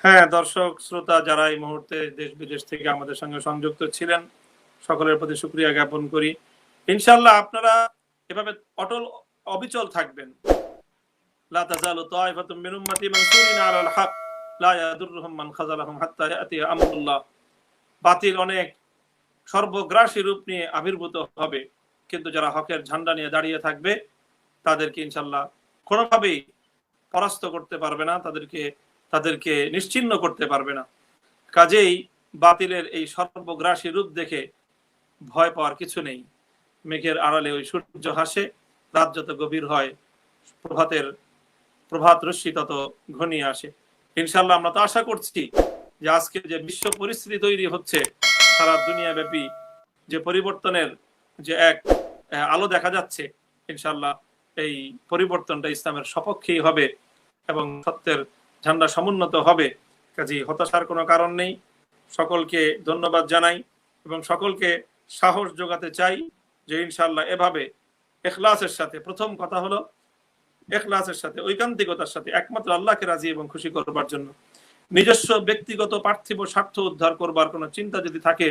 হ্যাঁ, দর্শক শ্রোতা যারা এই মুহূর্তে দেশ বিদেশ থেকে আমাদের সঙ্গে সংযুক্ত ছিলেন, সকলের প্রতি শুকরিয়া জ্ঞাপন করি। ইনশাআল্লাহ আপনারা এভাবে অটল অবিচল থাকবেন। লা তাযালু তায়ফাতুম মিন উম্মতি মানসুরিনা আলাল হক লা ইয়াদুররুহুম মান খাযালাহুম হাত্তা ইয়াতিয়া আমরুল্লাহ। বাতিল অনেক সর্বগ্রাসী রূপ নিয়ে আবির্ভূত হবে, কিন্তু যারা হকের ঝান্ডা নিয়ে দাঁড়িয়ে থাকবে তাদেরকে ইনশাআল্লাহ কোনোভাবেই পরাস্ত করতে পারবে না, তাদেরকে নিশ্চিহ্ন করতে পারবে না। কাজেই বাতিলের এই সর্বগ্রাসী রূপ দেখে ভয় পাওয়ার কিছু নেই। মেঘের আড়ালে ওই সূর্য হাসে, রাত যত গভীর হয় প্রভাত রশ্মি তত ঘনিয়ে আসে। ইনশাআল্লাহ আমরা তো আশা করছি যে আজকে যে বিশ্ব পরিস্থিতি তৈরি হচ্ছে, সারা দুনিয়া ব্যাপী যে পরিবর্তনের যে এক আলো দেখা যাচ্ছে, ইনশাআল্লাহ এই পরিবর্তনটা ইসলামের সপক্ষেই হবে এবং সত্যের ঝান্ডা সমুন্নত হবে। কাজেই হতাশার কোনো কারণ নেই। সকলকে ধন্যবাদ জানাই এবং সকলকে সাহস যোগাতে চাই যে ইনশাআল্লাহ এভাবে ইখলাসের সাথে, প্রথম কথা হলো ইখলাসের সাথে, ঐকান্তিকতার সাথে একমাত্র আল্লাহকে রাজি এবং খুশি করবার জন্য, নিজস্ব ব্যক্তিগত পার্থিব স্বার্থ উদ্ধার করবার কোনো চিন্তা যদি থাকে,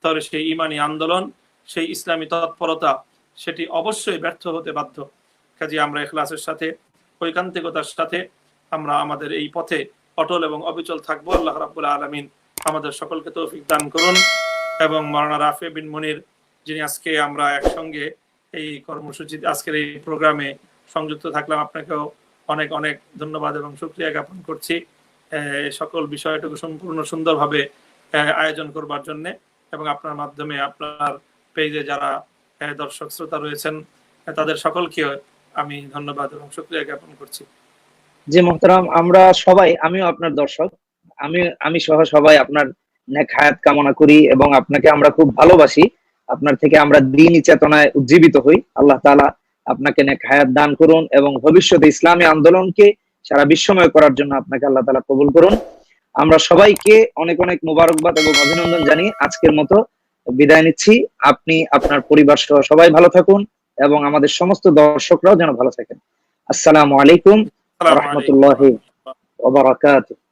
তাহলে সেই ইমানি আন্দোলন, সেই ইসলামী তৎপরতা, সেটি অবশ্যই ব্যর্থ হতে বাধ্য। কাজে আমরা ইখলাসের সাথে, ঐকান্তিকতার সাথে আমরা আমাদের এই পথে অটল এবং অবিচল থাকবো। আল্লাহ রাব্বুল আলামিন আমাদের সকলকে তৌফিক দান করুন। এবং মাওলানা রাফি বিন মুনির, যিনি আজকে আমরা একসঙ্গে এই কর্মসূচিতে, আজকের এই প্রোগ্রামে সংযুক্ত থাকলাম, আপনাকেও অনেক অনেক ধন্যবাদ এবং শুকরিয়া জ্ঞাপন করছি সকল বিষয়টুকু সম্পূর্ণ সুন্দরভাবে আয়োজন করবার জন্য। এবং আপনার মাধ্যমে আপনার পেজে যারা দর্শক শ্রোতা রয়েছেন তাদের সকলকে আমি ধন্যবাদ এবং শুকরিয়া জ্ঞাপন করছি। জি মোহতারাম, আমরা সবাই, আমিও আপনার দর্শক, আমি সহ সবাই আপনার নেক হায়াত কামনা করি এবং আপনাকে আমরা খুব ভালোবাসি। আপনার থেকে আমরা দ্বীনি চেতনায় উজ্জীবিত হই। আল্লাহ তাআলা আপনাকে নেক হায়াত দান করুন এবং ভবিষ্যতে ইসলামী আন্দোলনকে সারা বিশ্বময় করার জন্য আপনাকে আল্লাহ তাআলা কবুল করুন। আমরা সবাইকে অনেক অনেক মোবারকবাদ এবং অভিনন্দন জানিয়ে আজকের মতো বিদায় নিচ্ছি। আপনি আপনার পরিবার সহ সবাই ভালো থাকুন এবং আমাদের সমস্ত দর্শকরাও যেন ভালো থাকেন। আসসালামু আলাইকুম ওয়া রাহমাতুল্লাহি ওয়া বারাকাতুহু।